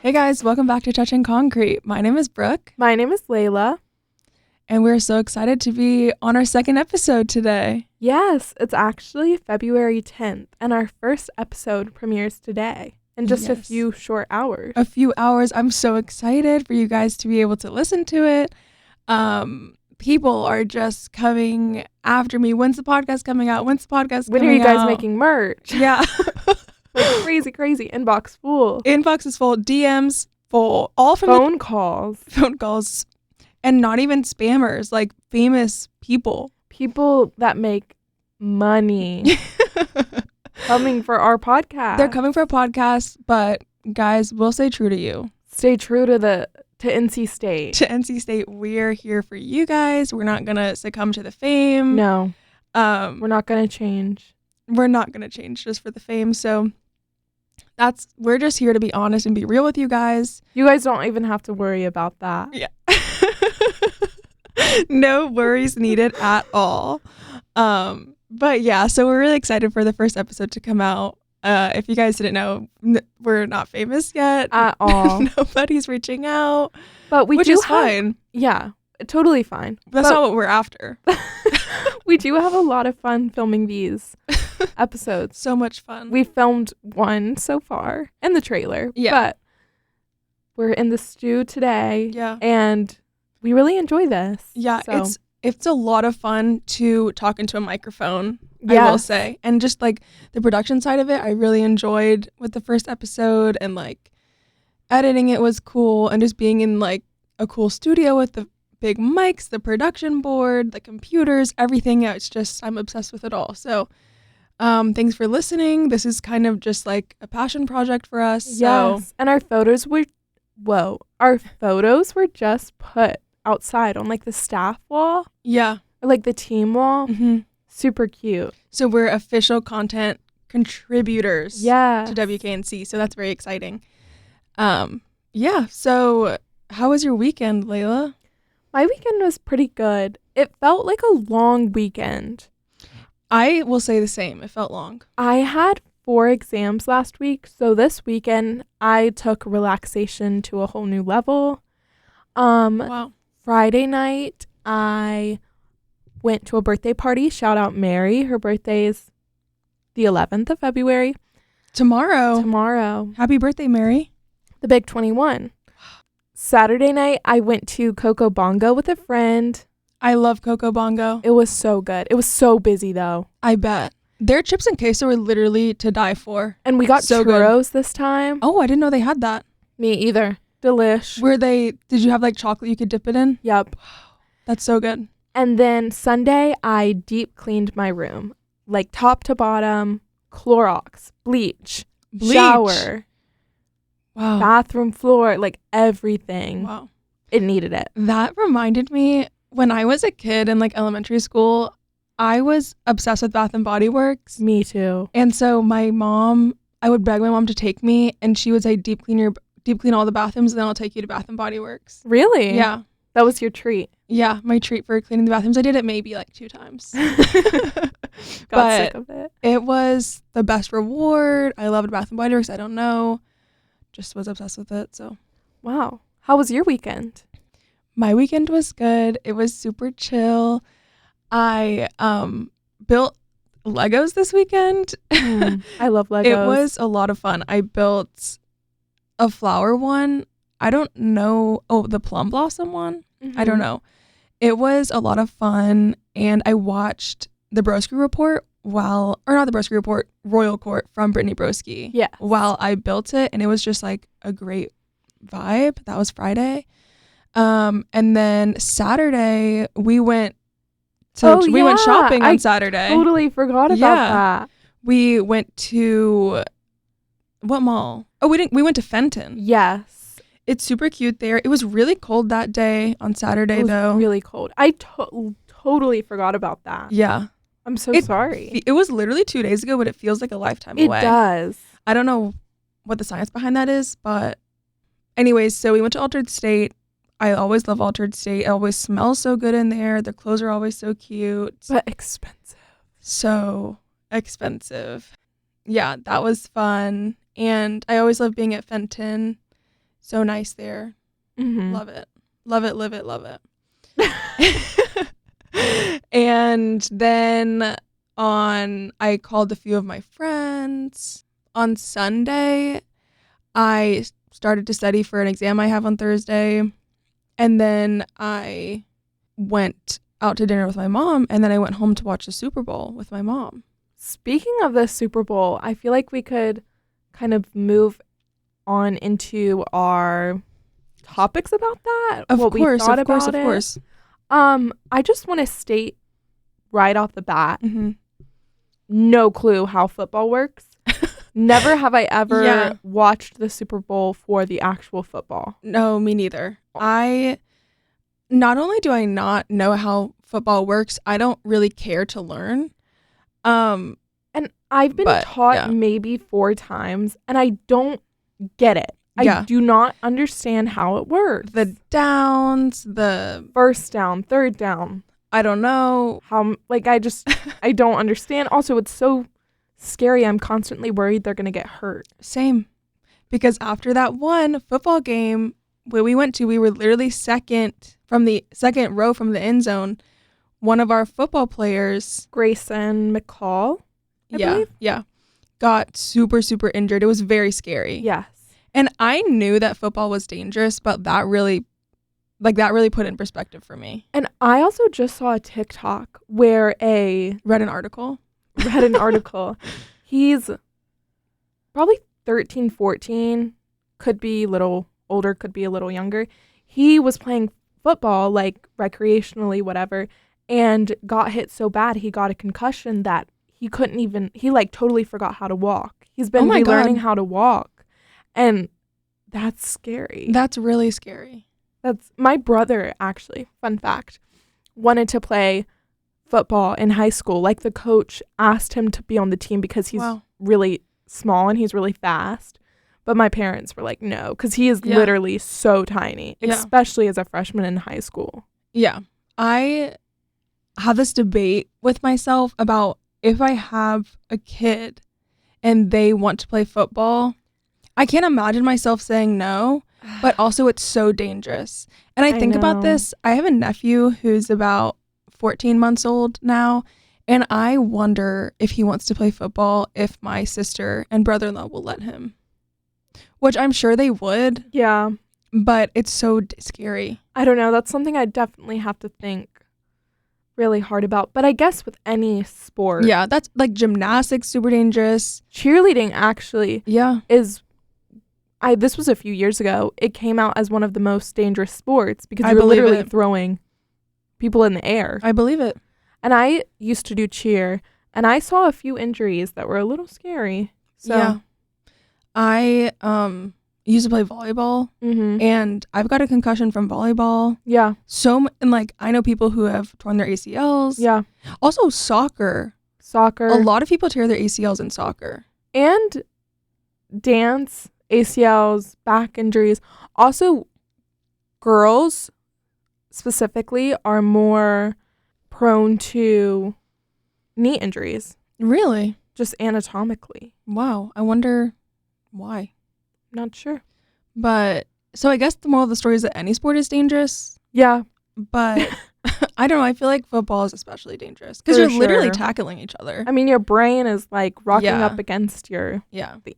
Hey guys, welcome back to Touching Concrete. My name is Brooke. My name is Layla. And we're so excited to be on our second episode today. Yes, it's actually February 10th, and our first episode premieres today in just a few short hours. A few hours. I'm so excited for you guys to be able to listen to it. People are just coming after me. When's the podcast coming out? When are you guys making merch? Yeah. Like crazy. Inbox full. Inbox is full. DMs full. All from phone calls. Phone calls. And not even spammers, like famous people. People that make money coming for our podcast. They're coming for a podcast, but guys, we'll stay true to you. Stay true to NC State. To NC State, we're here for you guys. We're not going to succumb to the fame. No. We're not going to change. We're not going to change just for the fame. So we're just here to be honest and be real with you guys. You guys don't even have to worry about that. Yeah. No worries needed at all. But yeah, so we're really excited for the first episode to come out. If you guys didn't know, we're not famous yet at all. Nobody's reaching out, but which is fine. Yeah, totally fine. That's not what we're after. We do have a lot of fun filming these episodes. So much fun. We filmed one so far in the trailer. Yeah, but we're in the stew today. Yeah, and we really enjoy this. Yeah, so. It's a lot of fun to talk into a microphone, yes. I will say. And just like the production side of it, I really enjoyed with the first episode, and like editing it was cool, and just being in like a cool studio with the big mics, the production board, the computers, everything. Yeah, it's just, I'm obsessed with it all. So thanks for listening. This is kind of just like a passion project for us. Yes, so. And our photos were just put outside on like the staff wall. Yeah. Or like the team wall. Mm-hmm. Super cute. So we're official content contributors to WKNC. So that's very exciting. Yeah. So how was your weekend, Layla? My weekend was pretty good. It felt like a long weekend. I will say the same. It felt long. I had 4 exams last week. So this weekend I took relaxation to a whole new level. Wow. Friday night, I went to a birthday party. Shout out Mary. Her birthday is the 11th of February. Tomorrow. Happy birthday, Mary. The big 21. Saturday night, I went to Coco Bongo with a friend. I love Coco Bongo. It was so good. It was so busy, though. I bet. Their chips and queso were literally to die for. And we got churros this time. Oh, I didn't know they had that. Me either. Delish. Did you have like chocolate you could dip it in? Yep. That's so good. And then Sunday, I deep cleaned my room. Like top to bottom, Clorox, bleach. Shower. Wow. Bathroom floor, like everything. Wow. It needed it. That reminded me, when I was a kid in like elementary school, I was obsessed with Bath and Body Works. Me too. And so I would beg my mom to take me, and she would say, deep clean all the bathrooms, and then I'll take you to Bath and Body Works. Really? Yeah. That was your treat? Yeah, my treat for cleaning the bathrooms. I did it maybe like 2 times. Got sick of it. It was the best reward. I loved Bath and Body Works. I don't know. Just was obsessed with it, so. Wow. How was your weekend? My weekend was good. It was super chill. I built Legos this weekend. I love Legos. It was a lot of fun. I built a flower one. I don't know. Oh, the plum blossom one. Mm-hmm. I don't know. It was a lot of fun, and I watched the Broski Report Royal Court from Brittany Broski. Yeah. While I built it, and it was just like a great vibe. That was Friday. And then Saturday we went shopping on Saturday. I totally forgot about that. We went to what mall? Oh, we went to Fenton. Yes. It's super cute there. It was really cold that day on Saturday, though. Really cold. I totally forgot about that. Yeah. I'm so sorry. It was literally 2 days ago, but it feels like a lifetime away. It does. I don't know what the science behind that is, but anyways, so we went to Altered State. I always love Altered State. It always smells so good in there. The clothes are always so cute. But expensive. So expensive. Yeah, that was fun. And I always love being at Fenton. So nice there. Mm-hmm. Love it. Love it, live it, love it. And then I called a few of my friends. On Sunday, I started to study for an exam I have on Thursday. And then I went out to dinner with my mom, and then I went home to watch the Super Bowl with my mom. Speaking of the Super Bowl, I feel like we could kind of move on into our topics about that. Of what course, we thought of course, about of it. course. I just want to state right off the bat, Mm-hmm. no clue how football works. Never have I ever Yeah. watched the Super Bowl for the actual football. No, me neither. Not only do I not know how football works, I don't really care to learn. And I've been taught maybe 4 times, and I don't get it. I do not understand how it works. The downs, the first down, third down. I don't know. How, like, I don't understand. Also, it's so scary. I'm constantly worried they're going to get hurt. Same. Because after that one football game where we went to, we were literally second row from the end zone. One of our football players, Grayson McCall, I believe? Yeah, got super, super injured. It was very scary. Yes. And I knew that football was dangerous, but that really put it in perspective for me. And I also just saw a TikTok where read an article. He's probably 13, 14, could be a little older, could be a little younger. He was playing football, like recreationally, whatever, and got hit so bad he got a concussion that he totally forgot how to walk. He's been relearning how to walk. And that's scary. That's really scary. That's my brother, actually, fun fact, wanted to play football in high school. Like, the coach asked him to be on the team because he's really small and he's really fast. But my parents were like, no, because he is literally so tiny, especially as a freshman in high school. Yeah. I have this debate with myself about if I have a kid and they want to play football, I can't imagine myself saying no, but also it's so dangerous. And I think about this. I have a nephew who's about 14 months old now, and I wonder if he wants to play football, if my sister and brother-in-law will let him, which I'm sure they would. Yeah. But it's so scary. I don't know. That's something I definitely have to think really hard about. But I guess with any sport. Yeah, that's like gymnastics, super dangerous. Cheerleading actually is... this was a few years ago. It came out as one of the most dangerous sports because you're literally throwing people in the air. I believe it. And I used to do cheer, and I saw a few injuries that were a little scary. So. Yeah. I used to play volleyball, and I've got a concussion from volleyball. Yeah. And like I know people who have torn their ACLs. Yeah. Also soccer. A lot of people tear their ACLs in soccer. And dance, ACLs, back injuries. Also, girls specifically are more prone to knee injuries. Really? Just anatomically. Wow. I wonder why. Not sure. But so I guess the moral of the story is that any sport is dangerous. Yeah. But I don't know. I feel like football is especially dangerous because you're literally tackling each other. I mean, your brain is like rocking up against the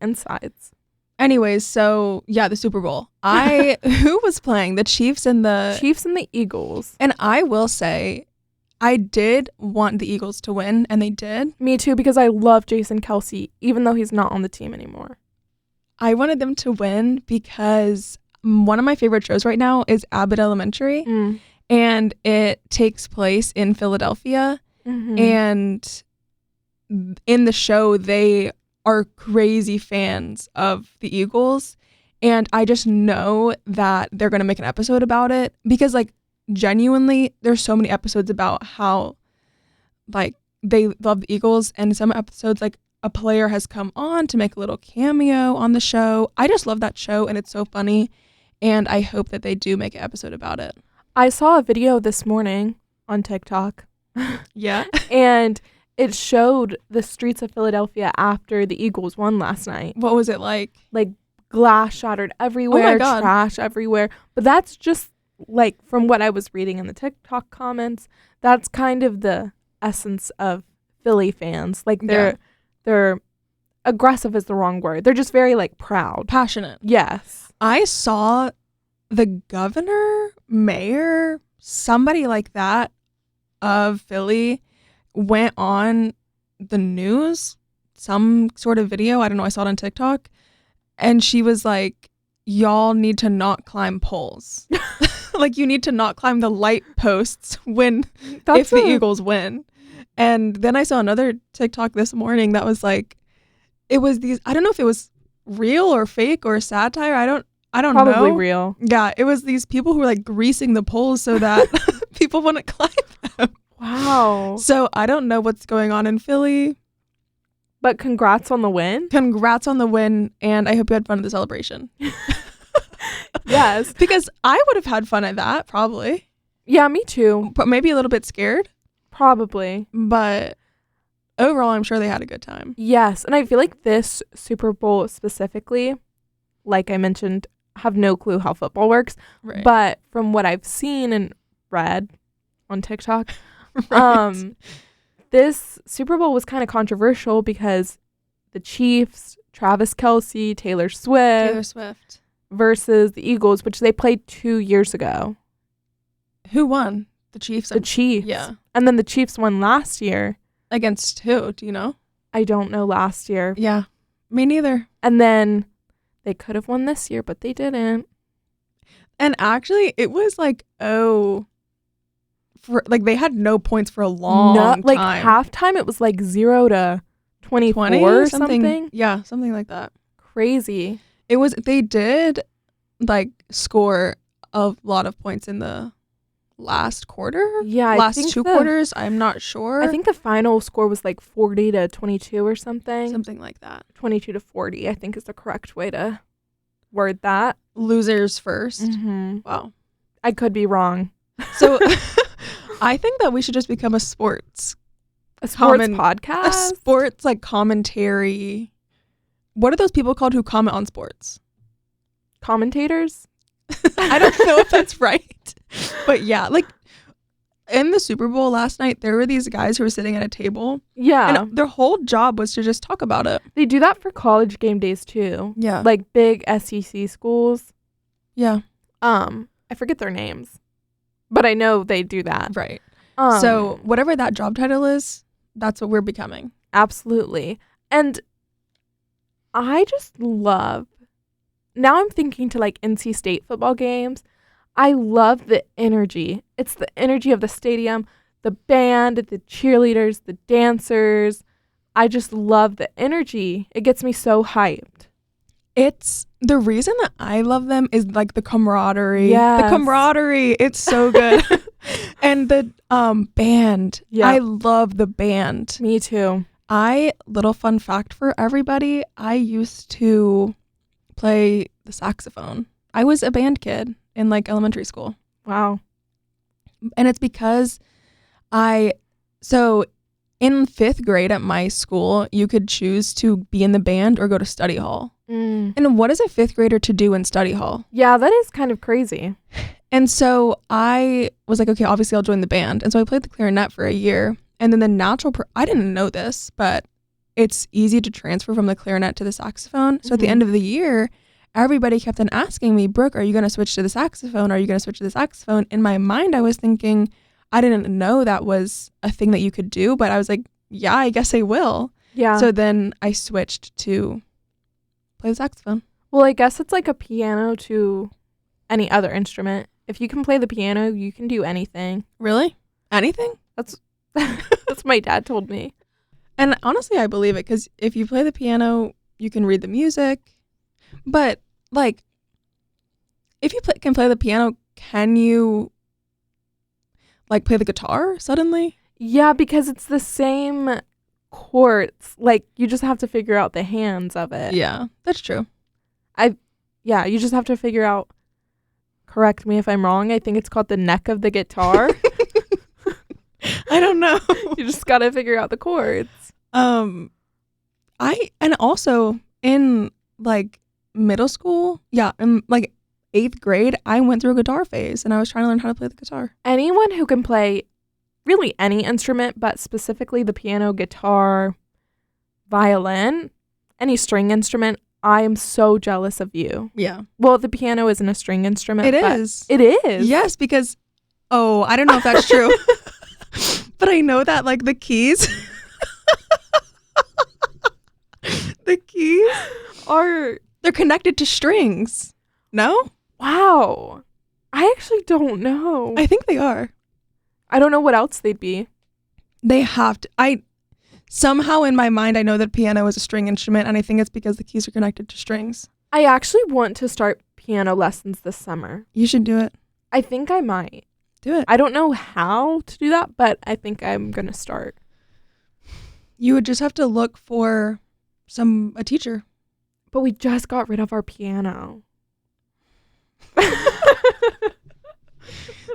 insides. Anyways, so the Super Bowl. Who was playing? The Chiefs and the Eagles. And I will say, I did want the Eagles to win, and they did. Me too, because I love Jason Kelce, even though he's not on the team anymore. I wanted them to win because one of my favorite shows right now is Abbott Elementary, and it takes place in Philadelphia. And in the show, they are crazy fans of the Eagles, and I just know that they're going to make an episode about it because, like, genuinely, there's so many episodes about how, like, they love the Eagles, and some episodes, like, a player has come on to make a little cameo on the show. I just love that show, and it's so funny, and I hope that they do make an episode about it. I saw a video this morning on TikTok. Yeah. And it showed the streets of Philadelphia after the Eagles won last night. What was it like? Like glass shattered everywhere, God. trash everywhere. But that's just like from what I was reading in the TikTok comments, that's kind of the essence of Philly fans. Like they're aggressive is the wrong word. They're just very like proud. Passionate. Yes. I saw the governor, mayor, somebody like that of Philly went on the news, some sort of video. I don't know. I saw it on TikTok. And she was like, y'all need to not climb poles. Like, you need to not climb the light posts if the Eagles win. And then I saw another TikTok this morning that was like, it was these, I don't know if it was real or fake or satire. I don't know. Probably real. Yeah, it was these people who were like greasing the poles so that people wouldn't climb them. Wow. So I don't know what's going on in Philly. But congrats on the win. Congrats on the win, and I hope you had fun at the celebration. Yes. Because I would have had fun at that, probably. Yeah, me too. But maybe a little bit scared. Probably. But overall, I'm sure they had a good time. Yes. And I feel like this Super Bowl specifically, like I mentioned, have no clue how football works. Right. But from what I've seen and read on TikTok, Right. This Super Bowl was kind of controversial because the Chiefs, Travis Kelce, Taylor Swift versus the Eagles, which they played 2 years ago. Who won? The Chiefs? The Chiefs. Yeah. And then the Chiefs won last year. Against who? Do you know? I don't know last year. Yeah. Me neither. And then they could have won this year, but they didn't. And actually, it was like, they had no points for a long time. Like halftime, it was like 0-24 or something. Yeah, something like that. Crazy. They did like score a lot of points in the last quarter. Yeah, last two quarters. I'm not sure. I think the final score was like 40-22 or something. Something like that. 22-40, I think is the correct way to word that. Losers first. Mm-hmm. Wow. I could be wrong. So I think that we should just become a sports podcast? A sports like commentary. What are those people called who comment on sports? Commentators? I don't know if that's right. But yeah, like in the Super Bowl last night, there were these guys who were sitting at a table. Yeah. And their whole job was to just talk about it. They do that for college game days too. Yeah. Like big SEC schools. Yeah. I forget their names, but I know they do that. Right. So whatever that job title is, that's what we're becoming. Absolutely. And I just love, now I'm thinking to like NC State football games. I love the energy. It's the energy of the stadium, the band, the cheerleaders, the dancers. I just love the energy. It gets me so hyped. It's the reason that I love them is like the camaraderie. Yes. The camaraderie. It's so good. And the band. Yeah. I love the band. Me too. Little fun fact for everybody, I used to play the saxophone. I was a band kid in like elementary school. Wow. And it's because so in 5th grade at my school, you could choose to be in the band or go to study hall. And what is a 5th grader to do in study hall? Yeah, that is kind of crazy. And so I was like, okay, obviously I'll join the band. And so I played the clarinet for a year. And then the natural, I didn't know this, but it's easy to transfer from the clarinet to the saxophone. So at the end of the year, everybody kept on asking me, Brooke, are you going to switch to the saxophone? Are you going to switch to the saxophone? In my mind, I was thinking, I didn't know that was a thing that you could do, but I was like, yeah, I guess I will. Yeah. So then I switched to play the saxophone. Well, I guess it's like a piano to any other instrument. If you can play the piano, you can do anything. Really? Anything? That's my dad told me. And honestly, I believe it, because if you play the piano, you can read the music. But like, if you can play the piano, can you like play the guitar suddenly? Yeah, because it's the same chords. Like, you just have to figure out the hands of it. Yeah, that's true. Yeah, you just have to figure out, correct me if I'm wrong, I think it's called the neck of the guitar. I don't know. You just got to figure out the chords. And also in like middle school. Yeah, in like 8th grade, I went through a guitar phase and I was trying to learn how to play the guitar. Anyone who can play really any instrument, but specifically the piano, guitar, violin, any string instrument, I am so jealous of you. Yeah. Well, the piano isn't a string instrument. It is. It is. Yes, because, I don't know if that's true, but I know that like the keys, they're connected to strings. No? Wow. I actually don't know. I think they are. I don't know what else they'd be. They have to. Somehow in my mind, I know that piano is a string instrument, and I think it's because the keys are connected to strings. I actually want to start piano lessons this summer. You should do it. I think I might. Do it. I don't know how to do that, but I think I'm going to start. You would just have to look for a teacher. But we just got rid of our piano.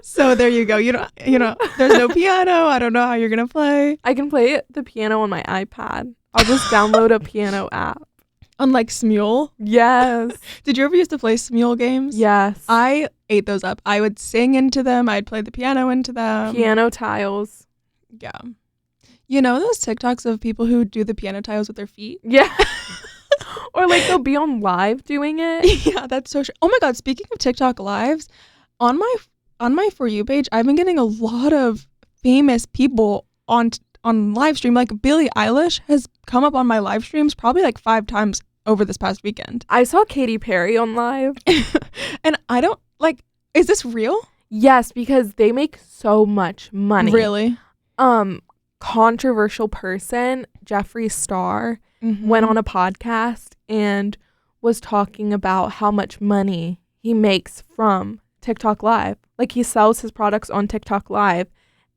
So there you go. You know, there's no piano. I don't know how you're going to play. I can play the piano on my iPad. I'll just download a piano app. Unlike Smule. Yes. Did you ever used to play Smule games? Yes. I ate those up. I would sing into them. I'd play the piano into them. Piano tiles. Yeah. You know those TikToks of people who do the piano tiles with their feet? Yeah. Or like they'll be on live doing it. Yeah, that's so true. Oh my God, speaking of TikTok lives, on my For You page, I've been getting a lot of famous people on live stream. Like Billie Eilish has come up on my live streams probably like 5 times over this past weekend. I saw Katy Perry on live. And I don't like, is this real? Yes, because they make so much money. Really? Controversial person, Jeffree Star, went on a podcast and was talking about how much money he makes from TikTok Live. Like he sells his products on TikTok Live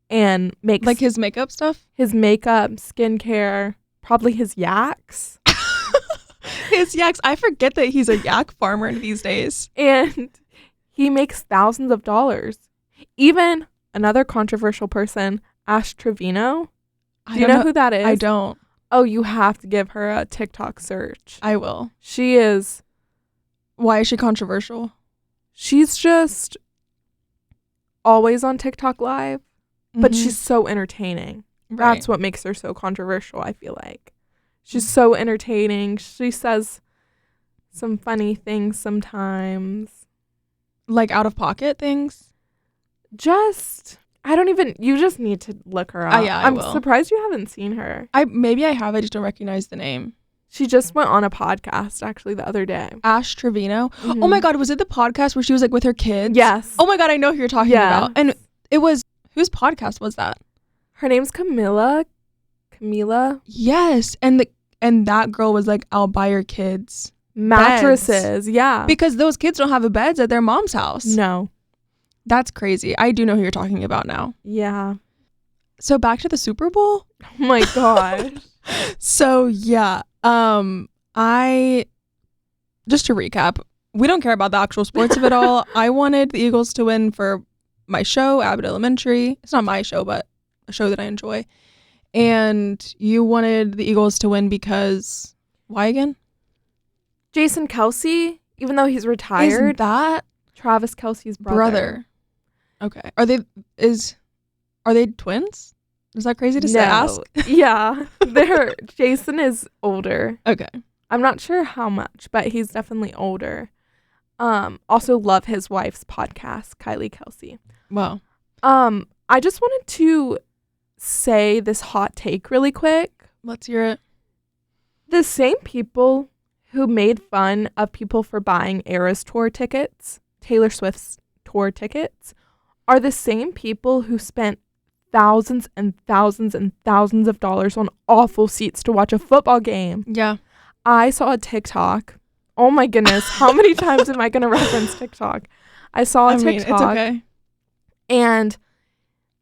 and makes like his makeup stuff? His makeup, skincare, probably his yaks. His yaks. I forget that he's a yak farmer these days. And he makes thousands of dollars. Even another controversial person, Ash Trevino. Do you know who that is? I don't. Oh, you have to give her a TikTok search. I will. She is. Why is she controversial? She's just always on TikTok Live, but she's so entertaining. Right. That's what makes her so controversial, I feel like. She's so entertaining. She says some funny things sometimes. Like out of pocket things? You just need to look her up. Yeah, I'm will. surprised you haven't seen her. Maybe I have, I just don't recognize the name. She just went on a podcast actually the other day. Ash Trevino. Oh my God, was it the podcast where she was like with her kids? Yes. Oh my God, I know who you're talking about. And it was, whose podcast was that? Her name's Camila. Yes. And that girl was like, I'll buy your kids mattresses. Beds. Yeah. Because those kids don't have beds at their mom's house. No. That's crazy. I do know who you're talking about now. Yeah. So back to the Super Bowl. Oh my gosh. So yeah, I just to recap, we don't care about the actual sports of it all. I wanted the Eagles to win for my show, Abbott Elementary. It's not my show, but a show that I enjoy. And you wanted the Eagles to win because why again? Jason Kelce, even though he's retired, Is that Travis Kelce's brother. Okay. Are they twins? Is that crazy to ask? Yeah. Jason is older. Okay. I'm not sure how much, but he's definitely older. Also love his wife's podcast, Kylie Kelce. Wow. I just wanted to say this hot take really quick. Let's hear it. The same people who made fun of people for buying Eras tour tickets, Taylor Swift's tour tickets, are the same people who spent thousands and thousands and thousands of dollars on awful seats to watch a football game. Yeah. I saw a TikTok. Oh my goodness. How many times am I going to reference TikTok? I saw a TikTok. It's okay. And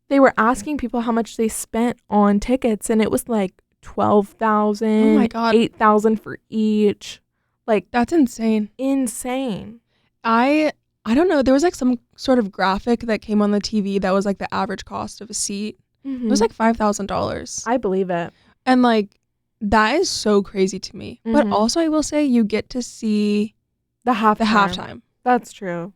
they were asking people how much they spent on tickets, and it was like $12,000. Oh my God. $8,000 for each. Like, that's insane. Insane. I don't know. There was like some sort of graphic that came on the TV that was like the average cost of a seat. It was like $5,000. I believe it. And like that is so crazy to me. But also I will say you get to see The halftime. The halftime. That's true.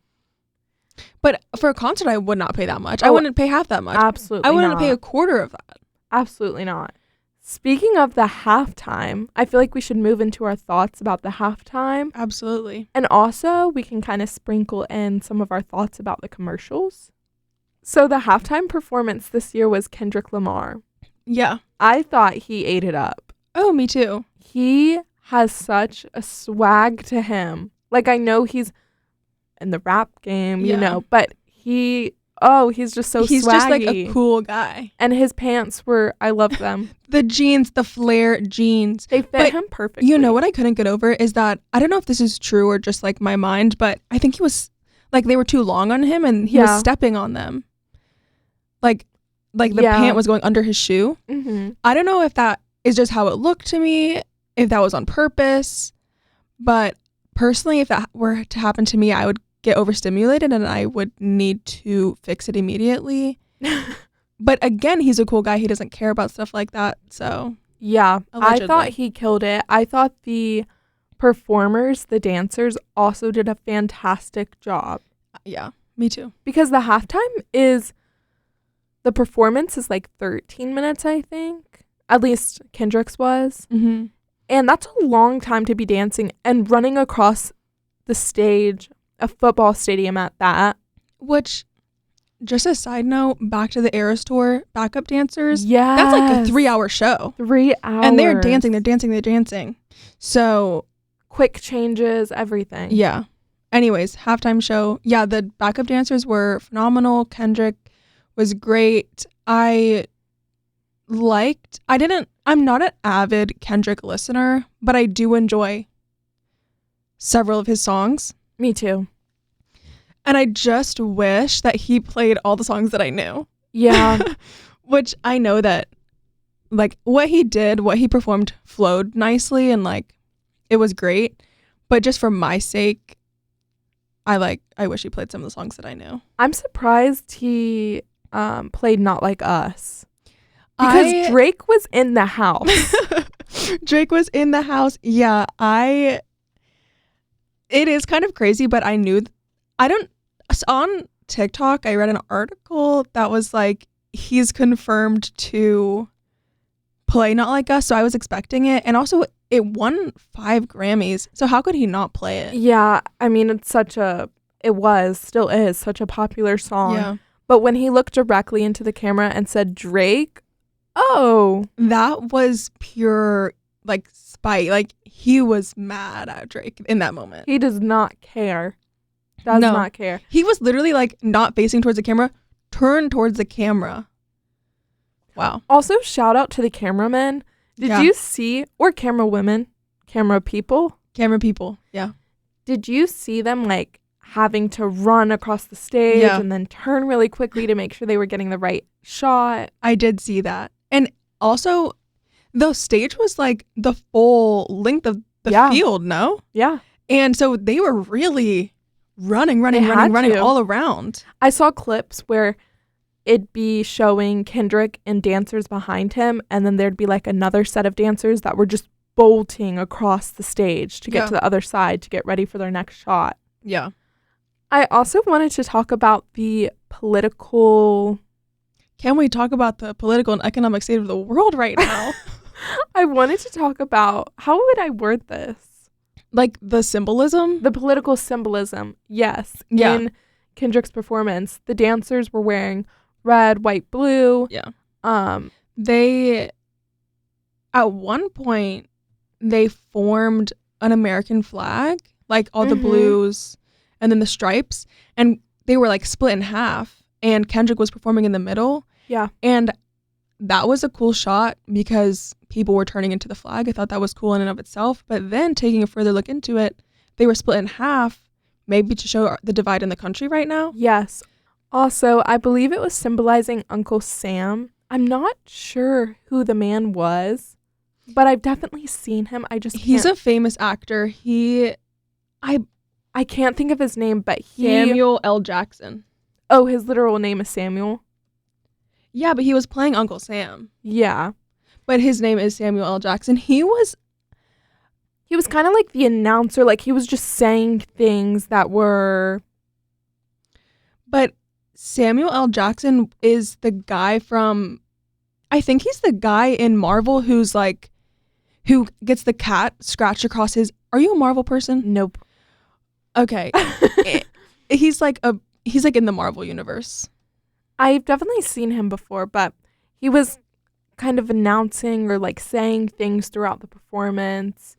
But for a concert, I would not pay that much. I Oh, wouldn't pay half that much. Absolutely I wouldn't not. pay a quarter of that. Absolutely not. Speaking of the halftime, I feel like we should move into our thoughts about the halftime. Absolutely. And also, we can kind of sprinkle in some of our thoughts about the commercials. So the halftime performance this year was Kendrick Lamar. Yeah. I thought he ate it up. Oh, me too. He has such a swag to him. Like, I know he's in the rap game, you Yeah. know, but he's just so He's swaggy. just like a cool guy. And his pants I love them. The jeans, the flare jeans. They fit But him perfectly. You know what I couldn't get over is that, I don't know if this is true or just like my mind, but I think he was, like, they were too long on him and he was stepping on them. Like the pant was going under his shoe. Mm-hmm. I don't know if that is just how it looked to me, if that was on purpose, but personally, if that were to happen to me, I would get overstimulated and I would need to fix it immediately. But again, he's a cool guy. He doesn't care about stuff like that. So yeah, allegedly. I thought he killed it. I thought the performers, the dancers, also did a fantastic job. Yeah, me too. Because the performance is like 13 minutes, I think. At least Kendrick's was. Mm-hmm. And that's a long time to be dancing and running across the stage, a football stadium at that. Which, just a side note, back to the Eras Tour backup dancers. Yeah. That's like a 3-hour show. 3 hours. And they're dancing. So. Quick changes, everything. Yeah. Anyways, halftime show. Yeah, the backup dancers were phenomenal. Kendrick was great. I'm not an avid Kendrick listener, but I do enjoy several of his songs. Me too. And I just wish that he played all the songs that I knew. Yeah. Which I know that, like, what he performed flowed nicely and, like, it was great. But just for my sake, I wish he played some of the songs that I knew. I'm surprised he played Not Like Us. Because Drake was in the house. Drake was in the house. Yeah, it is kind of crazy, but on TikTok, I read an article that was like, he's confirmed to play Not Like Us, so I was expecting it. And also, it won 5 Grammys, so how could he not play it? Yeah, I mean, still is such a popular song. Yeah. But when he looked directly into the camera and said Drake, oh. That was pure, like, spite. Like, he was mad at Drake in that moment. He does not care. Not care. He was literally, like, not facing towards the camera, turned towards the camera. Wow. Also, shout out to the cameramen. Did you see, or camera women, camera people, yeah. Did you see them, like, having to run across the stage and then turn really quickly to make sure they were getting the right shot? I did see that. And also, the stage was, like, the full length of the field, no? Yeah. And so they were really running all around. I saw clips where it'd be showing Kendrick and dancers behind him, and then there'd be like another set of dancers that were just bolting across the stage to get to the other side to get ready for their next shot. Yeah. I also wanted to talk about the political... Can we talk about the political and economic state of the world right now? I wanted to talk about, how would I word this? Like the symbolism? The political symbolism, yes. Yeah. In Kendrick's performance, the dancers were wearing red, white, blue. Yeah. They, at one point, they formed an American flag, like all the blues and then the stripes, and they were like split in half, and Kendrick was performing in the middle. Yeah. And that was a cool shot because people were turning into the flag. I thought that was cool in and of itself. But then taking a further look into it, they were split in half, maybe to show the divide in the country right now. Yes. Also, I believe it was symbolizing Uncle Sam. I'm not sure who the man was, but I've definitely seen him. He's a famous actor. I can't think of his name, but Samuel L. Jackson. Oh, his literal name is Samuel? Yeah, but he was playing Uncle Sam. Yeah. But his name is Samuel L. Jackson. He was He was kind of like the announcer. Like, he was just saying things that were... But Samuel L. Jackson is the guy from... I think he's the guy in Marvel who's like... Who gets the cat scratched across his... Are you a Marvel person? Nope. Okay. He's like in the Marvel universe. I've definitely seen him before, but he was kind of announcing or like saying things throughout the performance,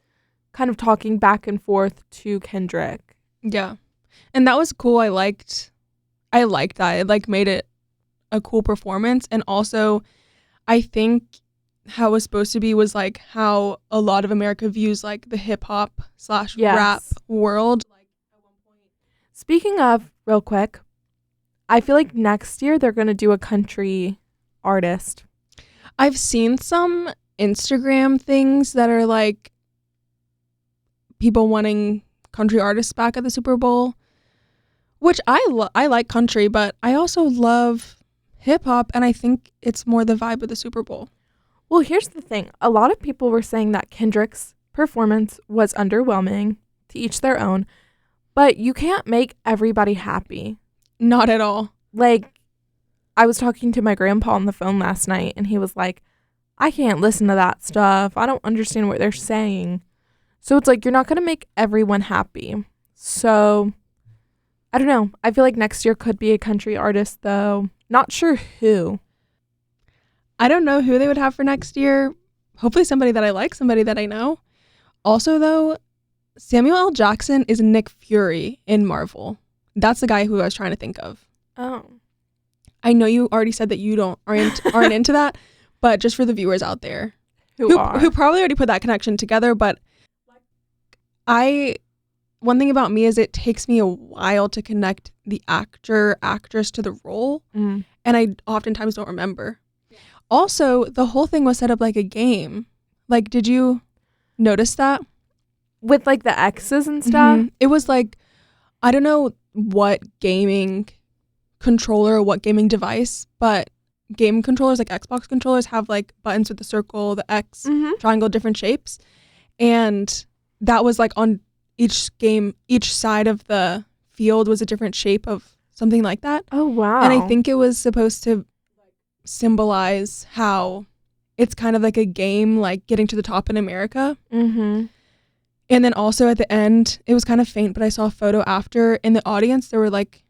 kind of talking back and forth to Kendrick. Yeah. And that was cool. I liked that. It like made it a cool performance. And also I think how it was supposed to be was like how a lot of America views like the hip hop / rap world. Speaking of, real quick, I feel like next year they're going to do a country artist. I've seen some Instagram things that are like people wanting country artists back at the Super Bowl, which I like country, but I also love hip hop, and I think it's more the vibe of the Super Bowl. Well, here's the thing. A lot of people were saying that Kendrick's performance was underwhelming, to each their own, but you can't make everybody happy. Not at all. Like, I was talking to my grandpa on the phone last night, and he was like, I can't listen to that stuff. I don't understand what they're saying. So it's like, you're not going to make everyone happy. So, I don't know. I feel like next year could be a country artist, though. Not sure who. I don't know who they would have for next year. Hopefully somebody that I like, somebody that I know. Also, though, Samuel L. Jackson is Nick Fury in Marvel. That's the guy who I was trying to think of. Oh. I know you already said that you aren't into that, but just for the viewers out there who probably already put that connection together, but one thing about me is it takes me a while to connect the actress to the role, and I oftentimes don't remember. Also, the whole thing was set up like a game. Like, did you notice that? With like the X's and stuff? Mm-hmm. It was like, I don't know what gaming controller or what gaming device, but game controllers like Xbox controllers have like buttons with the circle, the X, triangle, different shapes. And that was like on each side of the field was a different shape of something like that. Oh, wow. And I think it was supposed to symbolize how it's kind of like a game, like getting to the top in America. Mm-hmm. And then also at the end, it was kind of faint, but I saw a photo after. In the audience, there were like,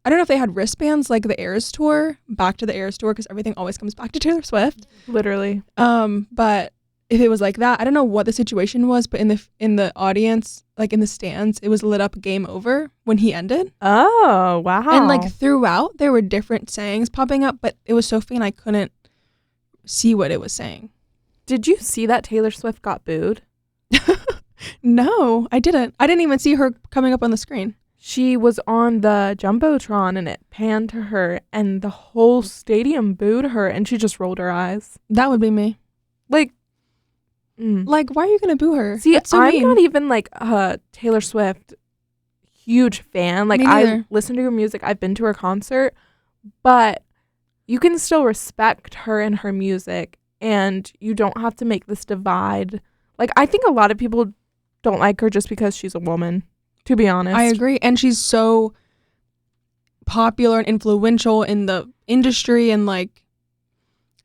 I don't know if they had wristbands like the Eras Tour, back to the Eras Tour, because everything always comes back to Taylor Swift. Literally. But if it was like that, I don't know what the situation was, but in the audience, like in the stands, it was lit up game over when he ended. Oh, wow. And like throughout, there were different sayings popping up, but it was so faint I couldn't see what it was saying. Did you see that Taylor Swift got booed? No, I didn't. I didn't even see her coming up on the screen. She was on the Jumbotron and it panned to her and the whole stadium booed her and she just rolled her eyes. That would be me. Like, why are you going to boo her? See, so I'm mean. not even like a Taylor Swift huge fan. Like, I listen to her music. I've been to her concert, but you can still respect her and her music and you don't have to make this divide. Like, I think a lot of people don't like her just because she's a woman, to be honest. I agree. And she's so popular and influential in the industry, and like,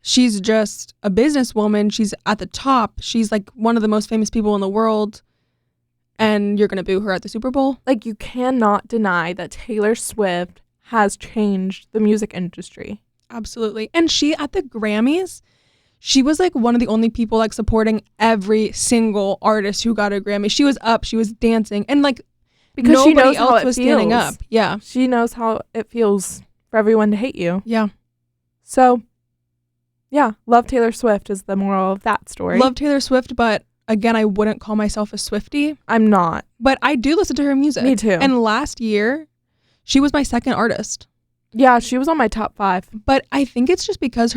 she's just a businesswoman. She's at the top. She's like one of the most famous people in the world. And you're going to boo her at the Super Bowl? Like, you cannot deny that Taylor Swift has changed the music industry. Absolutely. And she, at the Grammys, she was like one of the only people like supporting every single artist who got a Grammy. She was up, she was dancing, and like because nobody she knows else how it was feels. standing up. Yeah. She knows how it feels for everyone to hate you. Yeah. So, yeah, love Taylor Swift is the moral of that story. Love Taylor Swift, but again, I wouldn't call myself a Swiftie. I'm not. But I do listen to her music. Me too. And last year, she was my second artist. Yeah, she was on my top 5. But I think it's just because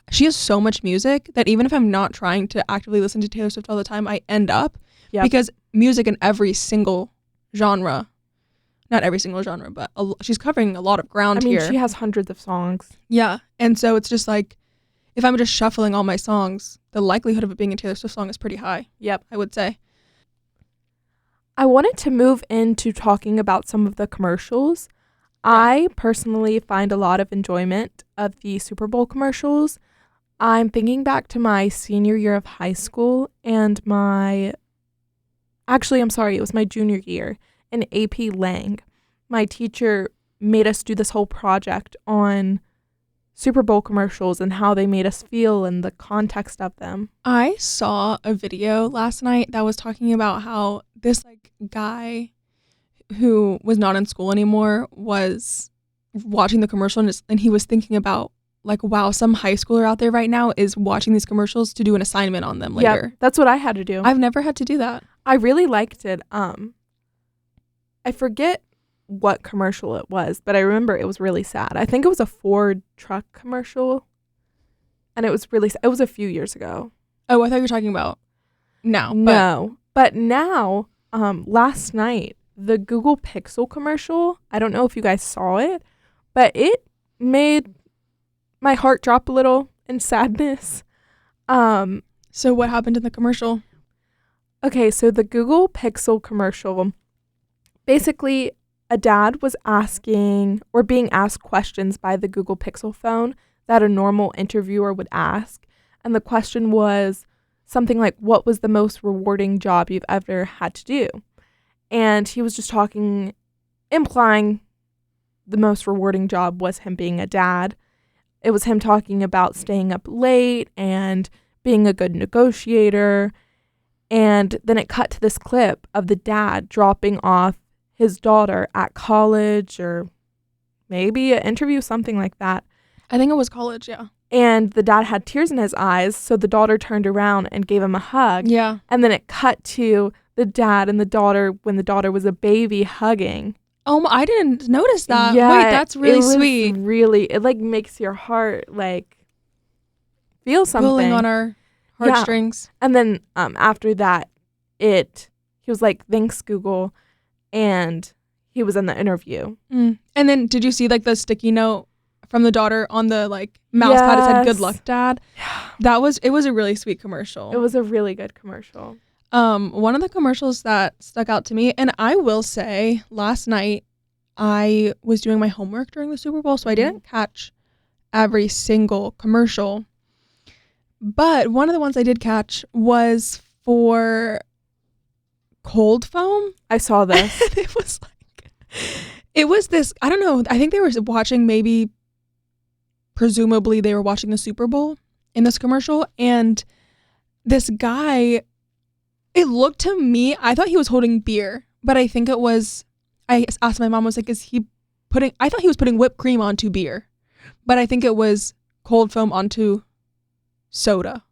she has so much music that even if I'm not trying to actively listen to Taylor Swift all the time, I end up. Yep. Because music in every single genre, not every single genre, but she's covering a lot of ground here. She has hundreds of songs. Yeah. And so it's just like, if I'm just shuffling all my songs, the likelihood of it being a Taylor Swift song is pretty high. Yep. I would say. I wanted to move into talking about some of the commercials. Yeah. I personally find a lot of enjoyment of the Super Bowl commercials. I'm thinking back to my senior year of high school and it was my junior year in AP Lang. My teacher made us do this whole project on Super Bowl commercials and how they made us feel and the context of them. I saw a video last night that was talking about how this like guy who was not in school anymore was watching the commercial and he was thinking about like, wow, some high schooler out there right now is watching these commercials to do an assignment on them later. Yeah, that's what I had to do. I've never had to do that. I really liked it. I forget what commercial it was, but I remember it was really sad. I think it was a Ford truck commercial, and it was a few years ago. Oh, I thought you were talking about now. No, but now, last night, the Google Pixel commercial, I don't know if you guys saw it, but it made my heart drop a little in sadness. So what happened in the commercial? Okay, so the Google Pixel commercial, basically a dad was being asked questions by the Google Pixel phone that a normal interviewer would ask. And the question was something like, what was the most rewarding job you've ever had to do? And he was just implying the most rewarding job was him being a dad. It was him talking about staying up late and being a good negotiator. And then it cut to this clip of the dad dropping off his daughter at college or maybe an interview, something like that. I think it was college, yeah. And the dad had tears in his eyes, so the daughter turned around and gave him a hug. Yeah. And then it cut to the dad and the daughter when the daughter was a baby hugging. Oh, I didn't notice that. Yeah, wait, that's really sweet. It like makes your heart like feel something. Pulling on our heartstrings. Yeah. And then after that, he was like, thanks, Google. And he was in the interview. And then did you see like the sticky note from the daughter on the like mouse pad? It said, good luck, Dad. It was a really sweet commercial. It was a really good commercial. One of the commercials that stuck out to me, and I will say last night I was doing my homework during the Super Bowl, so I didn't catch every single commercial. But one of the ones I did catch was for cold foam. I saw this. It was this, I don't know, I think they were watching, presumably they were watching the Super Bowl in this commercial, and this guy, it looked to me, I thought he was holding beer, but I think it was, I asked my mom, I was like, I thought he was putting whipped cream onto beer, but I think it was cold foam onto soda,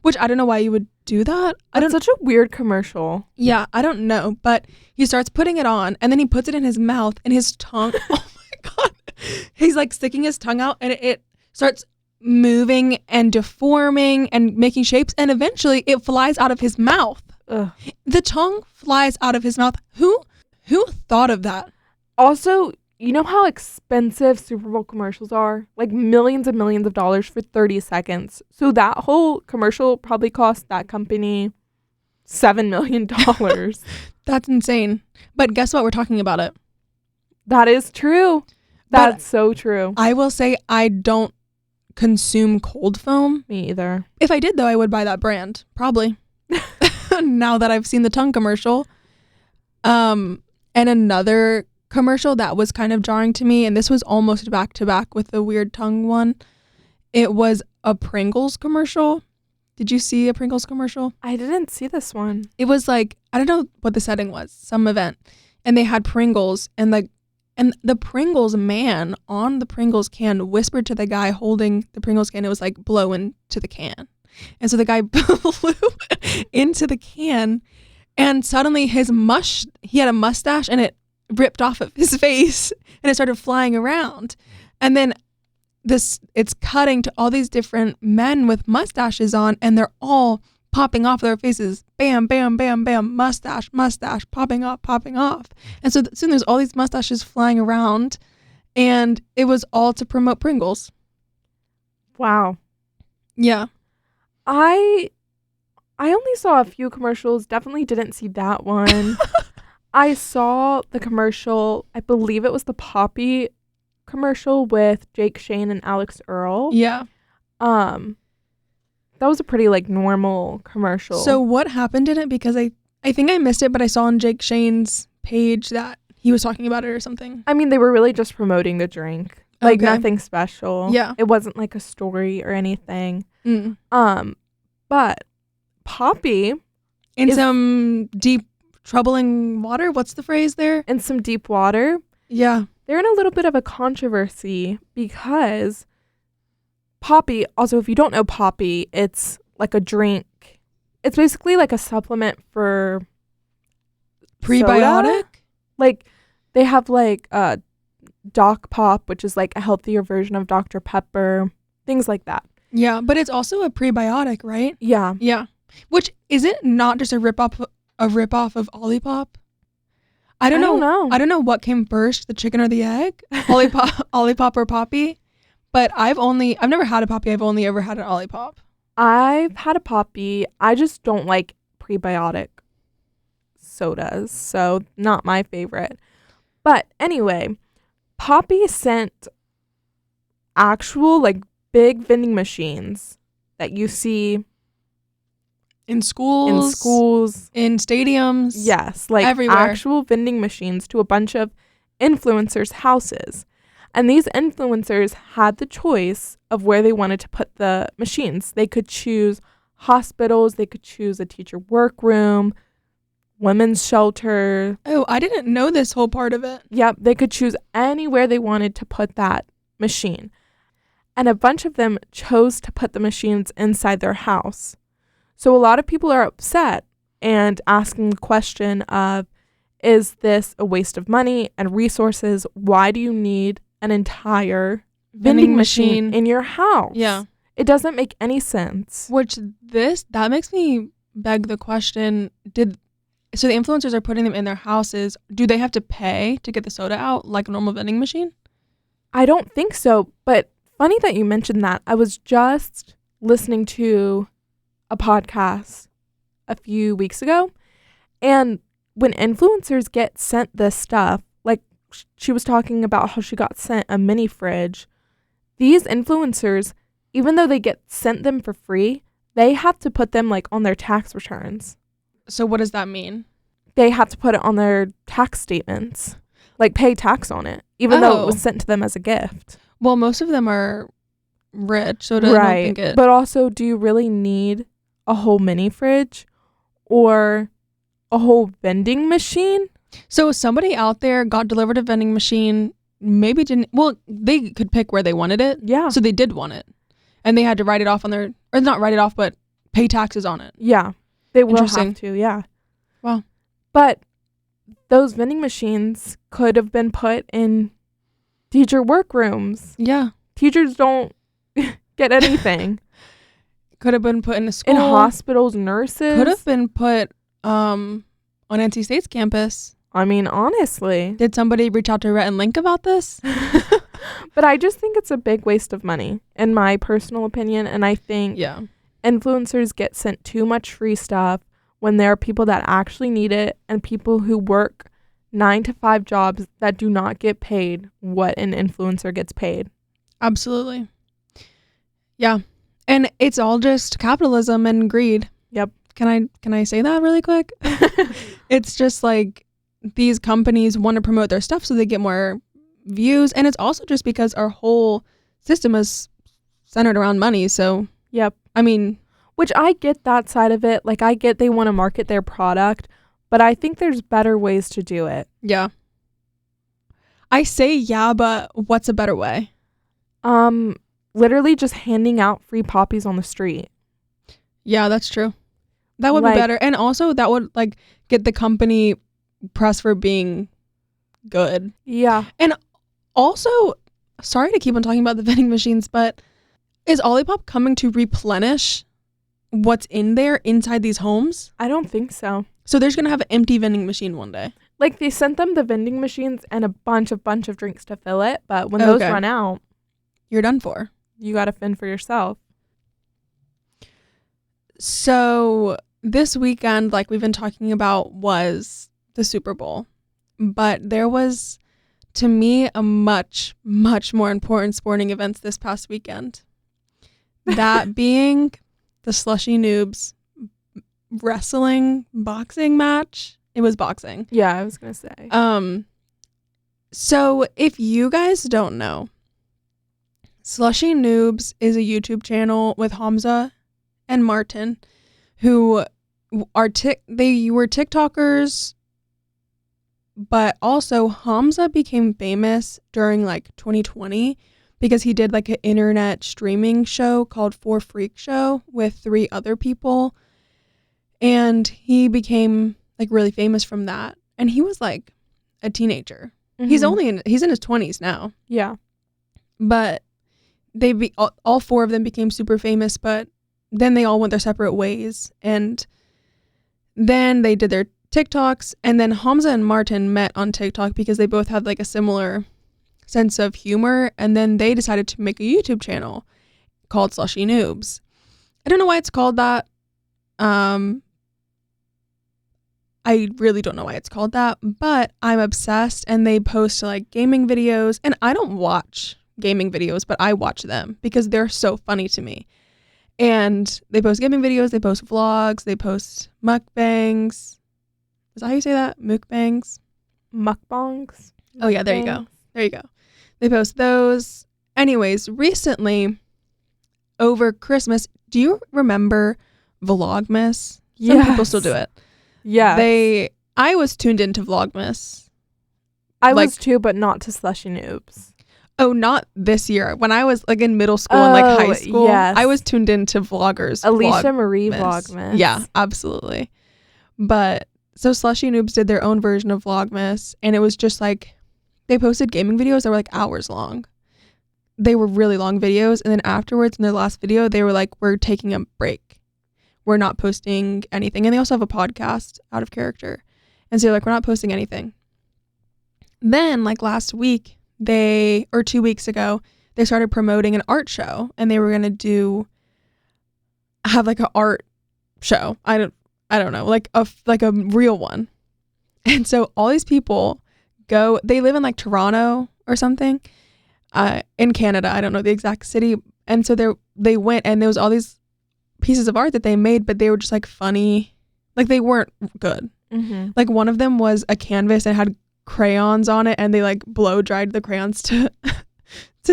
which I don't know why you would do that. That's such a weird commercial. Yeah, I don't know, but he starts putting it on and then he puts it in his mouth and his tongue, oh my God, he's like sticking his tongue out and it starts moving and deforming and making shapes and eventually it flies out of his mouth. Ugh. The tongue flies out of his mouth. Who thought of that? Also, you know how expensive Super Bowl commercials are? Like millions and millions of dollars for 30 seconds. So that whole commercial probably cost that company $7 million. That's insane. But guess what? We're talking about it. That is true. That's so true. I will say I don't consume cold foam. Me either. If I did, though, I would buy that brand. Probably. Now that I've seen the tongue commercial. And another commercial that was kind of jarring to me, and this was almost back to back with the weird tongue one. It was a Pringles commercial. Did you see a Pringles commercial? I didn't see this one. It was like, I don't know what the setting was, some event, and they had Pringles, and the Pringles man on the Pringles can whispered to the guy holding the Pringles can. It was like blow into the can, and so the guy blew into the can, and suddenly he had a mustache, and it ripped off of his face and it started flying around, and then it's cutting to all these different men with mustaches on, and they're all popping off their faces, bam bam bam bam, mustache popping off, and so soon there's all these mustaches flying around, and it was all to promote Pringles. Wow. Yeah. I only saw a few commercials. Definitely didn't see that one. I saw the commercial. I believe it was the Poppy commercial with Jake Shane and Alex Earl. Yeah. That was a pretty like normal commercial. So what happened in it? Because I think I missed it, but I saw on Jake Shane's page that he was talking about it or something. I mean, they were really just promoting the drink. Like Okay. nothing special. Yeah. It wasn't like a story or anything. Mm. But Poppy In Is- some deep, troubling water? What's the phrase there? in some deep water, Yeah. they're in a little bit of a controversy because Poppy, also if you don't know Poppy, it's like a drink. It's basically like a supplement for Prebiotic? soda. Like they have like Doc Pop, which is like a healthier version of Dr. Pepper, things like that. Yeah, but it's also a prebiotic, right? Yeah. Yeah. Which, is it not just a ripoff of Olipop? I don't know. I don't know what came first, the chicken or the egg, Olipop or Poppy. But I've never had a Poppy. I've only ever had an Olipop. I've had a Poppy. I just don't like prebiotic sodas, so not my favorite. But anyway, Poppy sent actual like big vending machines that you see In schools, in stadiums. Yes, like everywhere. actual vending machines to a bunch of influencers' houses. And these influencers had the choice of where they wanted to put the machines. They could choose hospitals, they could choose a teacher workroom, women's shelter. Oh, I didn't know this whole part of it. Yep, they could choose anywhere they wanted to put that machine. And a bunch of them chose to put the machines inside their house. So a lot of people are upset and asking the question of, is this a waste of money and resources? Why do you need an entire vending machine in your house? Yeah. It doesn't make any sense. That makes me beg the question, so the influencers are putting them in their houses. Do they have to pay to get the soda out like a normal vending machine? I don't think so, but funny that you mentioned that. I was just listening to a podcast a few weeks ago, and when influencers get sent this stuff, like she was talking about how she got sent a mini fridge, these influencers, even though they get sent them for free, they have to put them like on their tax returns. So what does that mean? They have to put it on their tax statements, like pay tax on it, even though it was sent to them as a gift. Well, most of them are rich, so I don't think it... But also, do you really need a whole mini fridge or a whole vending machine? So somebody out there got delivered a vending machine, maybe didn't... Well, they could pick where they wanted it. Yeah. So they did want it. And they had to write it off on their... Or not write it off, but pay taxes on it. Yeah. They will Interesting. have to, yeah. Wow. But those vending machines could have been put in teacher workrooms. Yeah. Teachers don't get anything. Could have been put in a school. In hospitals, nurses. Could have been put on NC State's campus. I mean, honestly. Did somebody reach out to Rhett and Link about this? But I just think it's a big waste of money, in my personal opinion. And I think influencers get sent too much free stuff when there are people that actually need it and people who work 9-to-5 jobs that do not get paid what an influencer gets paid. Absolutely. Yeah. And it's all just capitalism and greed. Yep. Can I say that really quick? It's just like these companies want to promote their stuff so they get more views. And it's also just because our whole system is centered around money. So, yep. I mean... Which I get that side of it. Like, I get they want to market their product, but I think there's better ways to do it. Yeah. I say yeah, but what's a better way? Literally just handing out free poppies on the street. Yeah, that's true. That would be better. And also that would like get the company press for being good. Yeah. And also, sorry to keep on talking about the vending machines, but is Olipop coming to replenish what's in there inside these homes? I don't think so. So there's going to have an empty vending machine one day. Like they sent them the vending machines and a bunch of drinks to fill it. But when those run out, you're done for. You got to fend for yourself. So this weekend, like we've been talking about, was the Super Bowl. But there was, to me, a much, much more important sporting event this past weekend. That being the Slushy Noobs wrestling boxing match. It was boxing. Yeah, I was going to say. So if you guys don't know, Slushy Noobs is a YouTube channel with Hamza and Martin, who are they were TikTokers, but also Hamza became famous during like 2020 because he did like an internet streaming show called For Freak Show with 3 other people, and he became like really famous from that. And he was like a teenager. Mm-hmm. He's in his 20s now. Yeah. But all 4 of them became super famous, but then they all went their separate ways. And then they did their TikToks, and then Hamza and Martin met on TikTok because they both had like a similar sense of humor, and then they decided to make a YouTube channel called Slushy Noobs. I don't know why it's called that. I really don't know why it's called that, but I'm obsessed, and they post like gaming videos, and I don't watch gaming videos, but I watch them because they're so funny to me. And they post gaming videos, they post vlogs, they post mukbangs. Is that how you say that? Mukbangs? Mukbangs? Oh yeah, there you go. There you go. They post those. Anyways, recently, over Christmas, do you remember Vlogmas? Some people still do it. Yeah. I was tuned into Vlogmas. I was too, but not to Slushy Noobs. Oh, not this year. When I was like in middle school and like high school, yes. I was tuned into vloggers. Alicia Marie Vlogmas. Yeah, absolutely. But so Slushy Noobs did their own version of Vlogmas, and it was just like they posted gaming videos that were like hours long. They were really long videos, and then afterwards in their last video, they were like, we're taking a break. We're not posting anything. And they also have a podcast, Out of Character. And so they're like, we're not posting anything. Then like last week, 2 weeks ago, they started promoting an art show, and they were going to have like an art show. I don't know, like a real one. And so all these people they live in like Toronto or something, in Canada. I don't know the exact city. And so they went, and there was all these pieces of art that they made, but they were just like funny. Like they weren't good. Mm-hmm. Like one of them was a canvas and had crayons on it, and they like blow dried the crayons to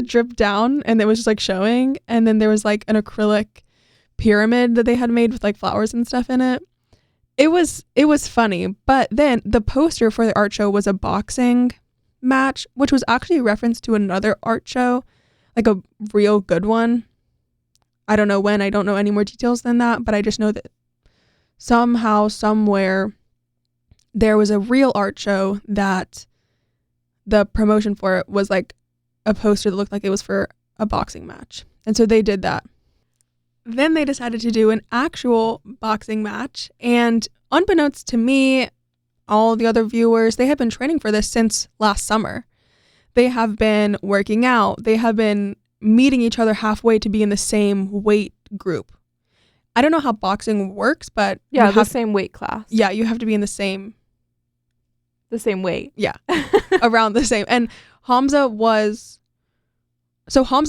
drip down, and it was just like showing. And then there was like an acrylic pyramid that they had made with like flowers and stuff in it. It was funny. But then the poster for the art show was a boxing match, which was actually a reference to another art show, like a real good one. I don't know when. I don't know any more details than that, but I just know that somehow, somewhere, there was a real art show that the promotion for it was like a poster that looked like it was for a boxing match. And so they did that. Then they decided to do an actual boxing match. And unbeknownst to me, all the other viewers, they have been training for this since last summer. They have been working out. They have been meeting each other halfway to be in the same weight group. I don't know how boxing works, but yeah, the same weight class. Yeah, you have to be in the same weight. Yeah, around the same. And Hamza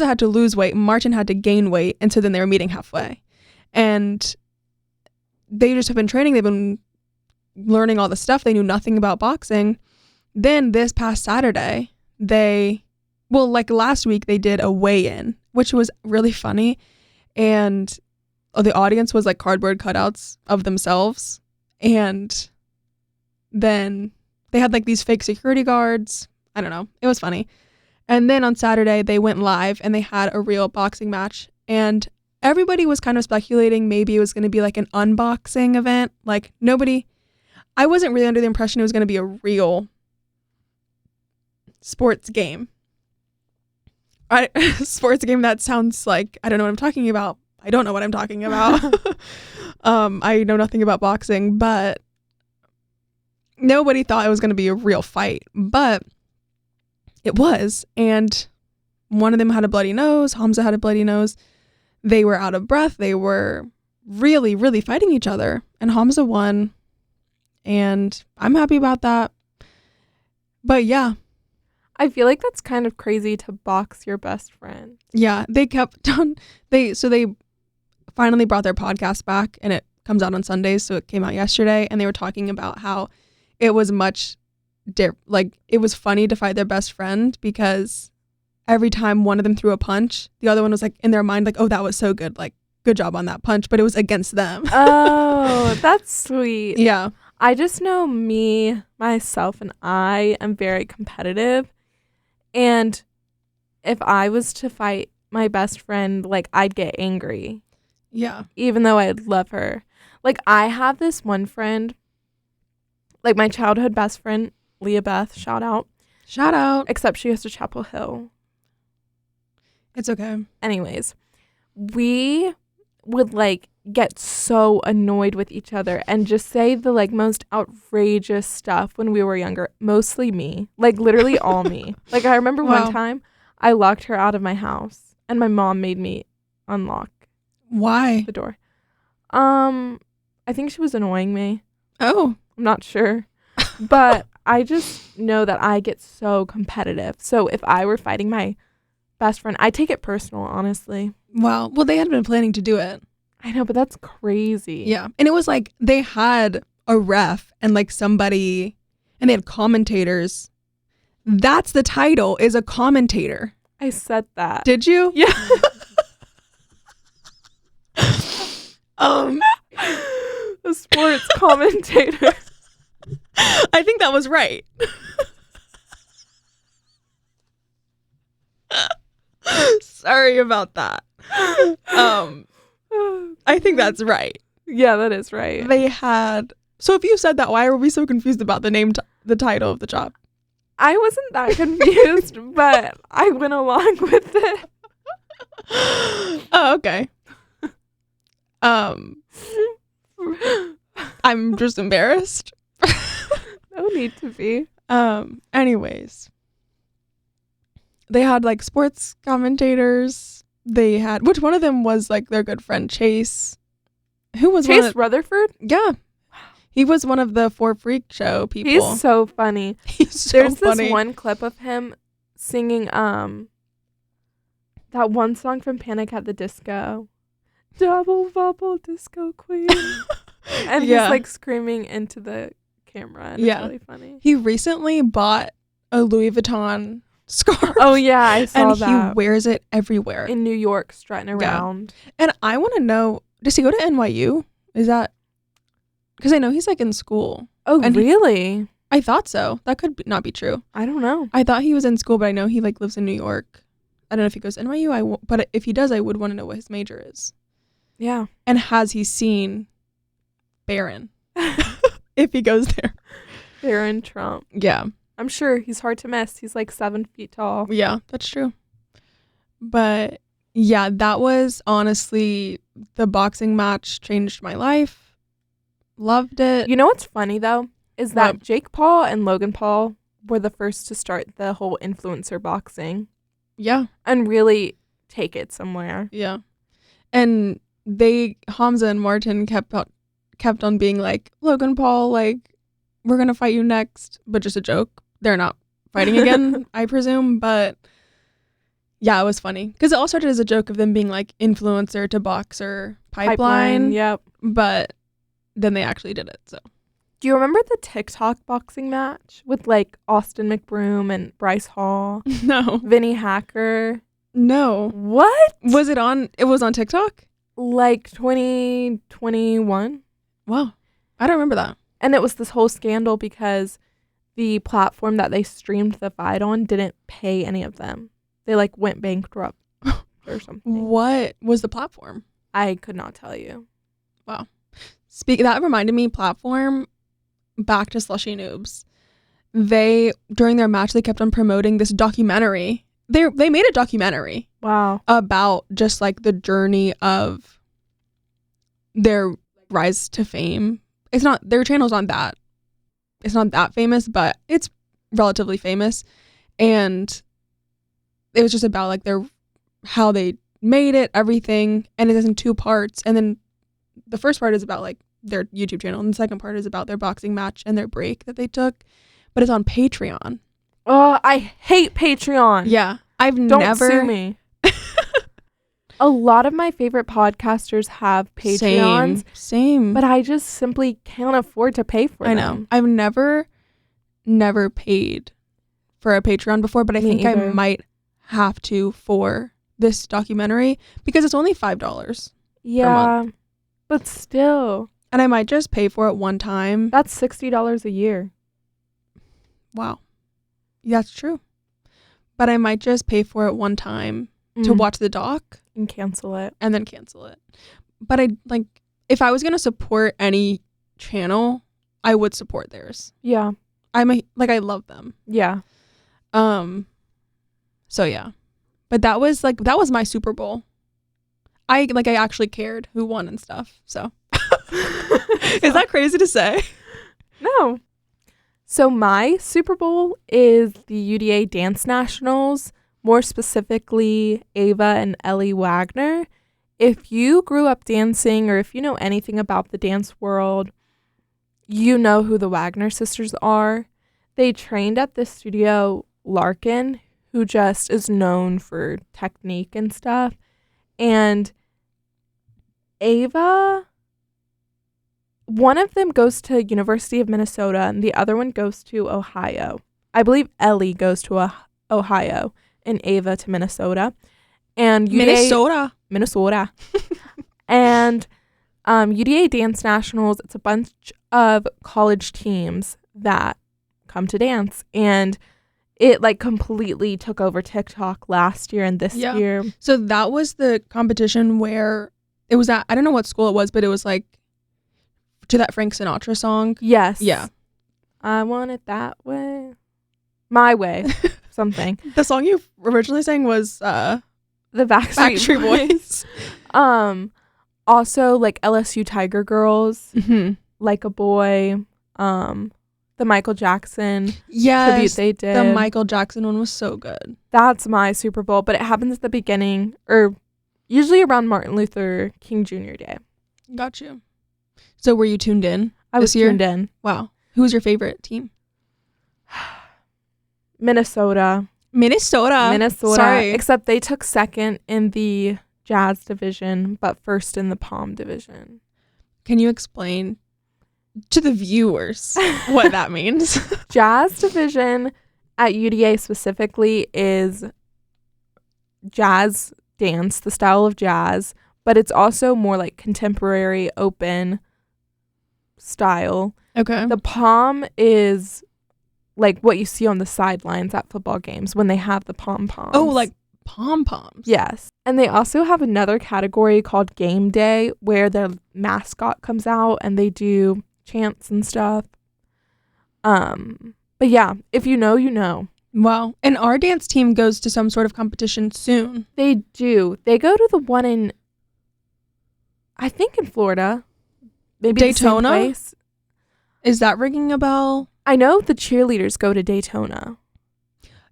had to lose weight, Martin had to gain weight, and so then they were meeting halfway. And they just have been training. They've been learning all the stuff. They knew nothing about boxing. Then this past Saturday, last week they did a weigh-in, which was really funny. And the audience was like cardboard cutouts of themselves. And then they had like these fake security guards. I don't know. It was funny. And then on Saturday, they went live and they had a real boxing match. And everybody was kind of speculating maybe it was going to be like an unboxing event. Like I wasn't really under the impression it was going to be a real sports game. Sports game, that sounds like I don't know what I'm talking about. I don't know what I'm talking about. I know nothing about boxing, but nobody thought it was going to be a real fight. But it was. And one of them had a bloody nose. Hamza had a bloody nose. They were out of breath. They were really, really fighting each other. And Hamza won. And I'm happy about that. But yeah. I feel like that's kind of crazy to box your best friend. Yeah. They kept on. They finally brought their podcast back, and it comes out on Sundays. So it came out yesterday. And they were talking about how it was it was funny to fight their best friend because every time one of them threw a punch, the other one was like in their mind, like, oh, that was so good. Like, good job on that punch. But it was against them. Oh, that's sweet. Yeah. I just know me, myself, and I am very competitive. And if I was to fight my best friend, like, I'd get angry. Yeah. Even though I love her. Like, I have this one friend, like my childhood best friend, Leah Beth, shout out. Shout out. Except she goes to Chapel Hill. It's okay. Anyways, we would like get so annoyed with each other and just say the like most outrageous stuff when we were younger. Mostly me. Like literally all me. Like I remember one time I locked her out of my house and my mom made me unlock Why? the door. I think she was annoying me. Oh. I'm not sure. But I just know that I get so competitive. So if I were fighting my best friend, I take it personal, honestly. Wow. Well, they had been planning to do it. I know, but that's crazy. Yeah. And it was like they had a ref and like somebody, and they had commentators. That's the title, is a commentator. I said that. Did you? Yeah. A sports commentator. I think that was right. Sorry about that. I think that's right. Yeah, that is right. They had. So if you said that, why were we so confused about the name, the title of the job? I wasn't that confused, but I went along with it. Oh, okay. I'm just embarrassed. No need to be. Anyways, they had like sports commentators. They had, which one of them was like their good friend Chase? Who was Chase Rutherford? Yeah, he was one of the For Freak Show people. He's so funny. He's so There's funny. this one clip of him singing that one song from Panic at the Disco, Double Bubble Disco Queen, and he's like screaming into the camera, and it's really funny. He recently bought a Louis Vuitton scarf. Oh yeah, I saw that. And he wears it everywhere in New York, strutting around. And I want to know, does he go to NYU? Is that because I know he's like in school? Oh, and really? I thought so. That could not be true. I don't know. I thought he was in school, but I know he like lives in New York. I don't know if he goes to NYU. But if he does, I would want to know what his major is. Yeah. And has he seen Barron? If he goes there. Barron Trump. Yeah. I'm sure he's hard to miss. He's like 7 feet tall. Yeah, that's true. But yeah, that was honestly, the boxing match changed my life. Loved it. You know what's funny though? Is that Jake Paul and Logan Paul were the first to start the whole influencer boxing. Yeah. And really take it somewhere. Yeah. And Hamza and Martin kept on being like, Logan Paul, like, we're going to fight you next. But just a joke. They're not fighting again, I presume. But yeah, it was funny. Because it all started as a joke of them being like influencer to boxer pipeline. Yep. But then they actually did it. So. Do you remember the TikTok boxing match with like Austin McBroom and Bryce Hall? No. Vinny Hacker? No. What? Was it on? It was on TikTok? Like 2021. Wow. I don't remember that. And it was this whole scandal because the platform that they streamed the fight on didn't pay any of them. They like went bankrupt or something. What was the platform? I could not tell you. Wow. That reminded me, platform, back to Slushy Noobs. During their match, they kept on promoting this documentary. They made a documentary. Wow. About just like the journey of their rise to fame. It's not, their channel's not that, it's not that famous, but it's relatively famous. And it was just about like how they made it, everything. And it is in 2 parts. And then the first part is about like their YouTube channel, and the second part is about their boxing match and their break that they took, but it's on Patreon. Oh, I hate Patreon. Yeah, Don't sue me. A lot of my favorite podcasters have Patreons. Same. But I just simply can't afford to pay for them. I know. I've never paid for a Patreon before, but I think I might have to for this documentary because it's only $5 yeah, per month. But still. And I might just pay for it one time. That's $60 a year. Wow. That's true. But I might just pay for it one time to watch the doc. And cancel it. And then cancel it. But if I was going to support any channel, I would support theirs. Yeah. I love them. Yeah. So yeah. But that was my Super Bowl. I actually cared who won and stuff. So is that crazy to say? No. So my Super Bowl is the UDA Dance Nationals, more specifically Ava and Ellie Wagner. If you grew up dancing or if you know anything about the dance world, you know who the Wagner sisters are. They trained at the studio Larkin, who just is known for technique and stuff. And Ava, one of them goes to University of Minnesota and the other one goes to Ohio. I believe Ellie goes to Ohio and Ava to Minnesota. And UDA, Minnesota. And UDA Dance Nationals, it's a bunch of college teams that come to dance. And it completely took over TikTok last year and this year. So that was the competition where it was at, I don't know what school it was, but it was to that Frank Sinatra song. Yes. Yeah. I want it that way. My way. Something. The song you originally sang was the Backstreet Boys. Also LSU Tiger Girls, Like a Boy, the Michael Jackson tribute they did. The Michael Jackson one was so good. That's my Super Bowl, but it happens at the beginning or usually around Martin Luther King Jr. Day. Got you. So were you tuned in? I was tuned in. Wow. Who was your favorite team? Minnesota. Sorry. Except they took second in the Jazz division, but first in the Palm division. Can you explain to the viewers what that means? Jazz division at UDA specifically is jazz dance, the style of jazz, but it's also more contemporary, open style. Okay. The Palm is what you see on the sidelines at football games when they have the pom-poms. Oh, pom-poms. Yes. And they also have another category called Game Day where their mascot comes out and they do chants and stuff. But yeah, if you know, you know. Wow. And our dance team goes to some sort of competition soon. They do. They go to the one in, I think in Florida. Maybe Daytona? The same place. Is that ringing a bell? I know the cheerleaders go to Daytona.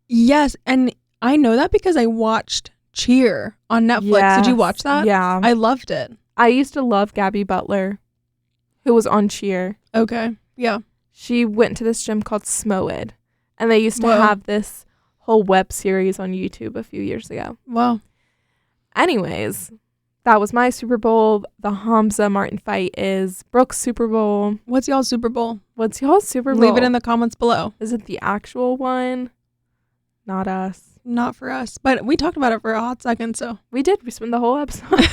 Yes, and I know that because I watched Cheer on Netflix. Yes. Did you watch that? Yeah. I loved it. I used to love Gabby Butler, who was on Cheer. Okay. Yeah. She went to this gym called Smoed, and they used to have this whole web series on YouTube a few years ago. Wow. Anyways, that was my Super Bowl. The Hamza Martin fight is Brooke's Super Bowl. What's y'all's Super Bowl? What's y'all's Super Bowl? Leave it in the comments below. Is it the actual one? Not us. Not for us. But we talked about it for a hot second, so. We did. We spent the whole episode.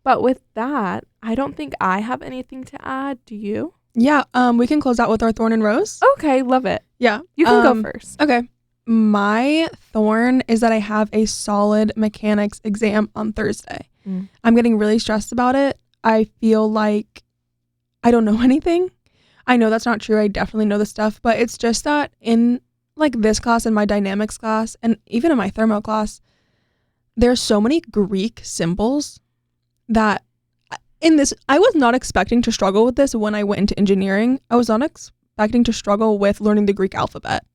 But with that, I don't think I have anything to add. Do you? Yeah. We can close out with our Thorn and Rose. Okay. Love it. Yeah. You can go first. Okay. My thorn is that I have a solid mechanics exam on Thursday. I'm getting really stressed about it. I feel like I don't know anything. I know that's not true. I definitely know the stuff, but it's just that in this class, in my dynamics class, and even in my thermo class, there's so many Greek symbols that I was not expecting to struggle with this when I went into engineering. I was not expecting to struggle with learning the Greek alphabet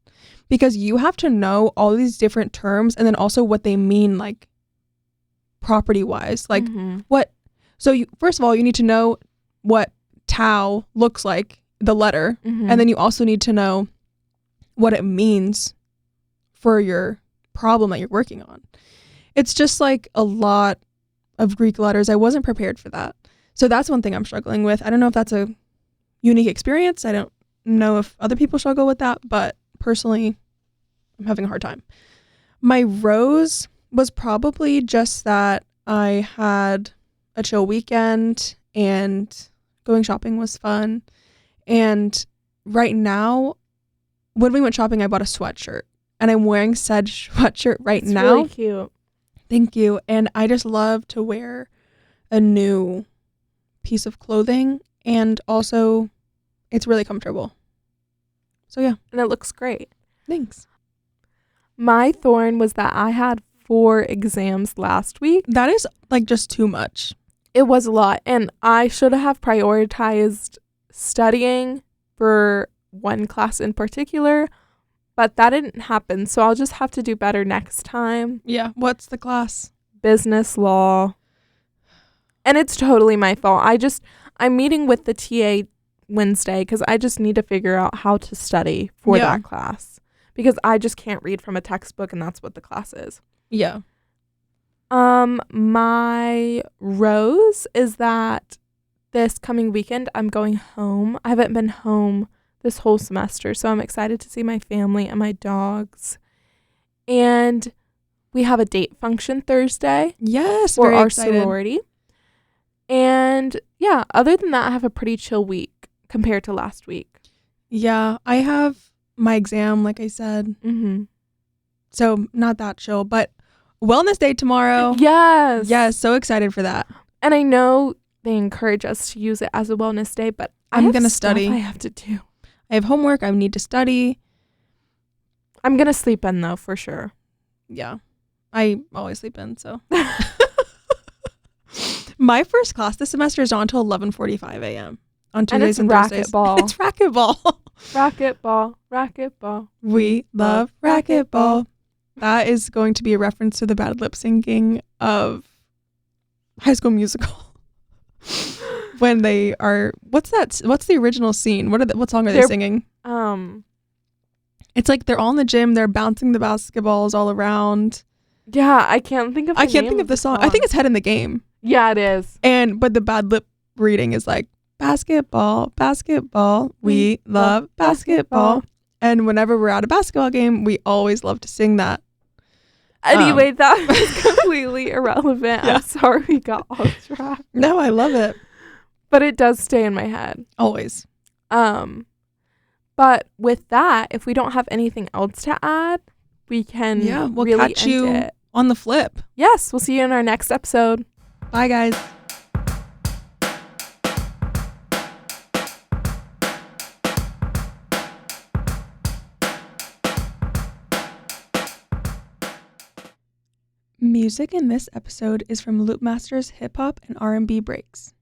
because you have to know all these different terms and then also what they mean, property wise, what So first of all, you need to know what tau looks like, the letter, Mm-hmm. and then you also need to know what it means for your problem that you're working on. It's just like a lot of Greek letters. I wasn't prepared for that. So that's one thing I'm struggling with. I don't know if that's a unique experience. I don't know if other people struggle with that, but personally, I'm having a hard time. My rose was probably just that I had a chill weekend and going shopping was fun. And right now, when we went shopping, I bought a sweatshirt. And I'm wearing said sweatshirt right It's now. really cute. Thank you. And I just love to wear a new piece of clothing. And also, it's really comfortable. So yeah. And it looks great. Thanks. My thorn was that I had 4 exams last week. That is like just too much. It was a lot. And I should have prioritized studying for one class in particular. But that didn't happen. So I'll just have to do better next time. Yeah. What's the class? Business law. And it's totally my fault. I'm meeting with the TA Wednesday because I just need to figure out how to study for that class. Because I just can't read from a textbook, and that's what the class is. Yeah. My rose is that this coming weekend I'm going home. I haven't been home this whole semester, so I'm excited to see my family and my dogs. And we have a date function Thursday. Yes, for very our excited. sorority. And yeah, other than that, I have a pretty chill week compared to last week. Yeah, I have my exam, like I said. Mm-hmm. So not that chill, but wellness day tomorrow. Yes. Yes, so excited for that. And I know they encourage us to use it as a wellness day, but I'm going to study. I have to do. I have homework. I need to study. I'm going to sleep in, though, for sure. Yeah. I always sleep in, so. My first class this semester is not until 11:45 a.m. on Tuesdays and Thursdays. Racquetball. It's racquetball. Racquetball. We love racquetball. That is going to be a reference to the bad lip syncing of High School Musical. When they are, what's the original scene? What song are they singing? It's like they're all in the gym, they're bouncing the basketballs all around. Yeah, I can't think of the song. I think it's Head in the Game. Yeah, it is. But the bad lip reading is like basketball, we love basketball. And whenever we're at a basketball game, we always love to sing that. Anyway, that was completely irrelevant. Yeah. I'm sorry we got off track. No, I love it. But it does stay in my head. Always. But with that, if we don't have anything else to add, we can we'll really catch end you it. on the flip. Yes, we'll see you in our next episode. Bye, guys. Music in this episode is from Loopmaster's Hip Hop and R&B Breaks.